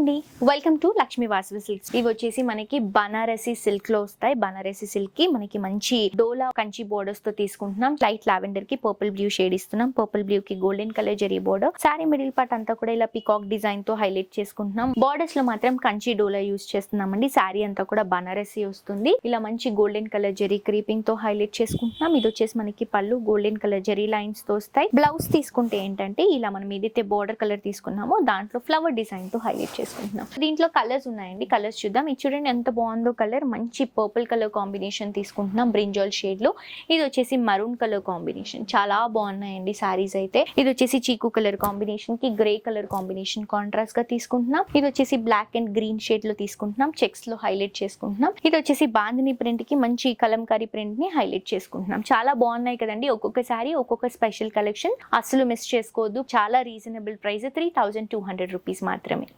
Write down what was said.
అండి, welcome to Lakshmi Vasavi silks. ఇవి వచ్చేసి మనకి బనారసి సిల్క్ లో వస్తాయి. బనారసి సిల్క్ కి మనకి మంచి డోలా కంచి బోర్డర్స్ తో తీసుకుంటున్నాం. లైట్ లావెండర్ కి పర్పుల్ బ్లూ షేడ్ ఇస్తున్నాం. పర్పుల్ బ్లూ కి golden colour zari border. Sorry middle part అంతా కూడా ఇలా పికాక్ డిజైన్ తో హైలైట్ చేసుకుంటున్నాం. బోర్డర్స్ లో మాత్రం కంచి డోలా యూస్ చేస్తున్నామండి. సారీ అంతా కూడా బనారసి వస్తుంది. ఇలా మంచి గోల్డెన్ కలర్ జరీ క్రీపింగ్ తో హైలైట్ చేసుకుంటున్నాం. ఇది వచ్చేసి మనకి పళ్ళు గోల్డెన్ కలర్ జరీ లైన్స్ తో వస్తాయి. బ్లౌజ్ తీసుకుంటే ఏంటంటే ఇలా మనం ఏదైతే బోర్డర్ కలర్ తీసుకున్నామో దాంట్లో ఫ్లవర్ డిజైన్ తో హైలైట్ చేసుకుంటున్నాం. దీంట్లో కలర్స్ ఉన్నాయండి. కలర్స్ చూద్దాం. ఇది చూడండి ఎంత బాగుందో కలర్. మంచి పర్పుల్ కలర్ కాంబినేషన్ తీసుకుంటున్నాం బ్రింజాల్ షేడ్ లో. ఇది వచ్చేసి మరూన్ కలర్ కాంబినేషన్. చాలా బాగున్నాయండి సారీస్ అయితే. ఇది వచ్చేసి చీకు కలర్ కాంబినేషన్ కి గ్రే కలర్ కాంబినేషన్ కాంట్రాస్ట్ గా తీసుకుంటున్నాం. ఇది వచ్చేసి బ్లాక్ అండ్ గ్రీన్ షేడ్ లో తీసుకుంటున్నాం. చెక్స్ లో హైలైట్ చేసుకుంటున్నాం. ఇది వచ్చేసి బాందిని ప్రింట్ కి మంచి కలంకారీ ప్రింట్ ని హైలైట్ చేసుకుంటున్నాం. చాలా బాగున్నాయి కదండి. ఒక్కొక్క సారీ ఒక్కొక్క స్పెషల్ కలెక్షన్. అసలు మిస్ చేసుకోవద్దు. చాలా రీజనబుల్ ప్రైస్, 3200 రూపీస్ మాత్రమే.